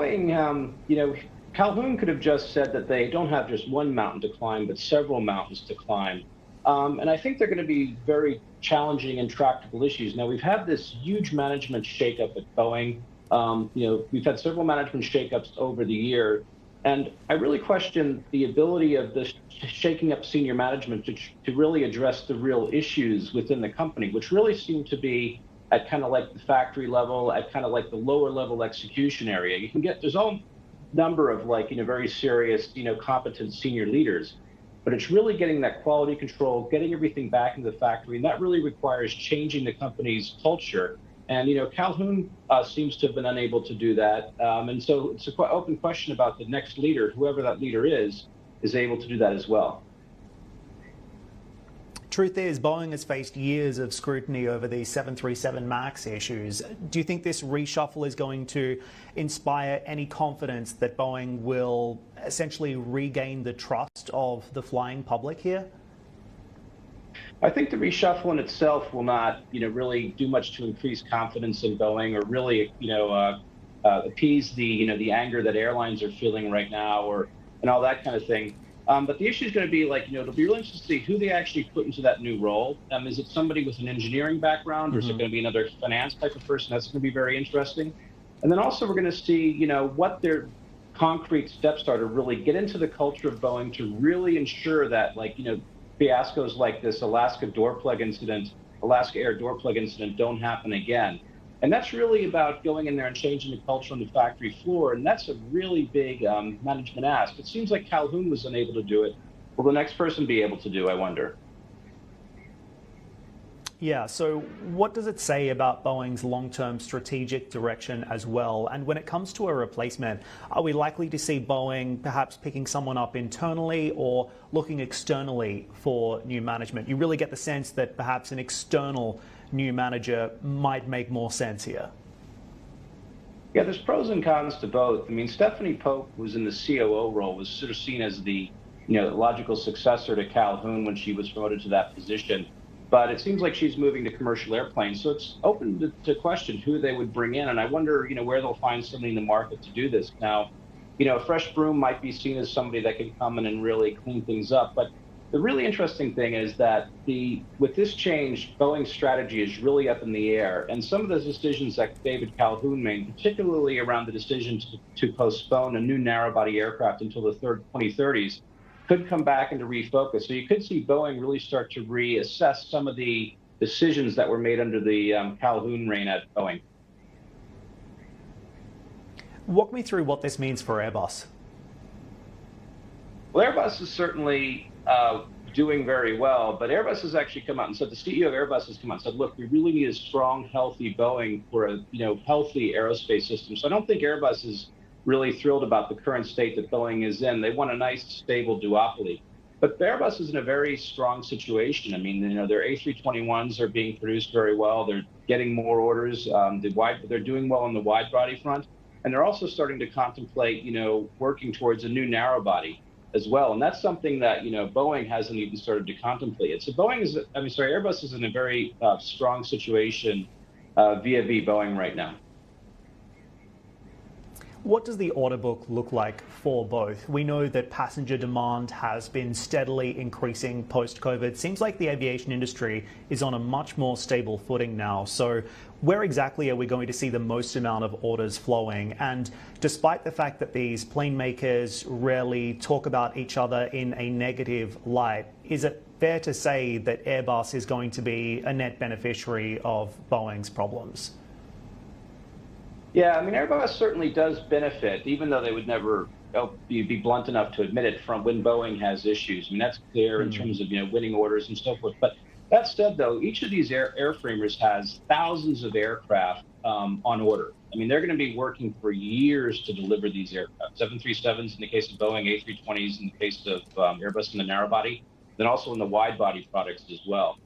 Boeing, Calhoun could have just said that they don't have just one mountain to climb, but several mountains to climb. And I think they're going to be very challenging and tractable issues. Now, we've had this huge management shakeup at Boeing. We've had several management shakeups over the year. And I really question the ability of this shaking up senior management to really address the real issues within the company, which really seem to be at kind of like the factory level, at kind of like the lower level execution area. There's all number of very serious, competent senior leaders, but it's really getting that quality control, getting everything back into the factory, and that really requires changing the company's culture. And Calhoun seems to have been unable to do that, and so it's an open question about the next leader, whoever that leader is able to do that as well. Truth is, Boeing has faced years of scrutiny over the 737 MAX issues. Do you think this reshuffle is going to inspire any confidence that Boeing will essentially regain the trust of the flying public here? I think the reshuffle in itself will not, really do much to increase confidence in Boeing or really, appease the anger that airlines are feeling right now and all that kind of thing. But the issue is going to be it'll be really interesting to see who they actually put into that new role. Is it somebody with an engineering background, or is it going to be another finance type of person? That's going to be very interesting. And then also we're going to see, what their concrete steps are to really get into the culture of Boeing to really ensure that, fiascos like this Alaska Air door plug incident don't happen again. And that's really about going in there and changing the culture on the factory floor. And that's a really big management ask. It seems like Calhoun was unable to do it. Will the next person be able to do, I wonder? Yeah, so what does it say about Boeing's long-term strategic direction as well? And when it comes to a replacement, are we likely to see Boeing perhaps picking someone up internally or looking externally for new management? You really get the sense that perhaps an external new manager might make more sense here. Yeah, there's pros and cons to both. I mean, Stephanie Pope, who was in the COO role, was sort of seen as the logical successor to Calhoun when she was promoted to that position. But it seems like she's moving to commercial airplanes. So it's open to question who they would bring in. And I wonder, where they'll find somebody in the market to do this. Now, a fresh broom might be seen as somebody that can come in and really clean things up. But the really interesting thing is that with this change, Boeing's strategy is really up in the air. And some of the decisions that David Calhoun made, particularly around the decision to postpone a new narrow-body aircraft until the 2030s, could come back and to refocus. So you could see Boeing really start to reassess some of the decisions that were made under the Calhoun reign at Boeing. Walk me through what this means for Airbus. Well, Airbus is certainly doing very well, but Airbus has actually come out and said, the CEO of Airbus has come out and said, look, we really need a strong, healthy Boeing for a healthy aerospace system. So I don't think Airbus is really thrilled about the current state that Boeing is in. They want a nice, stable duopoly. But Airbus is in a very strong situation. I mean, their A321s are being produced very well. They're getting more orders. They're doing well on the wide body front. And they're also starting to contemplate, working towards a new narrow body as well. And that's something that, Boeing hasn't even started to contemplate. So Airbus is in a very strong situation vis-a-vis Boeing right now. What does the order book look like for both? We know that passenger demand has been steadily increasing post-COVID. Seems like the aviation industry is on a much more stable footing now. So where exactly are we going to see the most amount of orders flowing? And despite the fact that these plane makers rarely talk about each other in a negative light, is it fair to say that Airbus is going to be a net beneficiary of Boeing's problems? Yeah, I mean, Airbus certainly does benefit, even though they would never be blunt enough to admit it, from when Boeing has issues. I mean, that's clear in terms of, winning orders and so forth. But that said, though, each of these airframers has thousands of aircraft on order. I mean, they're going to be working for years to deliver these aircraft. 737s in the case of Boeing, A320s in the case of Airbus in the narrow body, then also in the wide body products as well.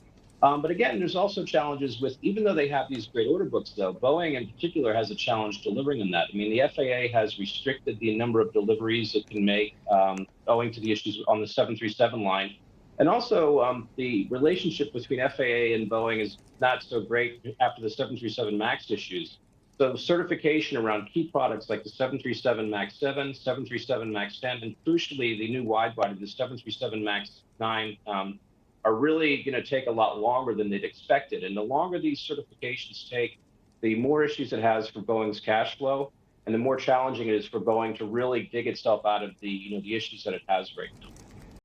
But again, there's also challenges with, even though they have these great order books, though, Boeing in particular has a challenge delivering on that. I mean, the FAA has restricted the number of deliveries it can make owing to the issues on the 737 line. And also, the relationship between FAA and Boeing is not so great after the 737 MAX issues. So certification around key products like the 737 MAX 7, 737 MAX 10, and crucially the new wide-body, the 737 MAX 9, are really going to take a lot longer than they'd expected. And the longer these certifications take, the more issues it has for Boeing's cash flow, and the more challenging it is for Boeing to really dig itself out of the, the issues that it has right now.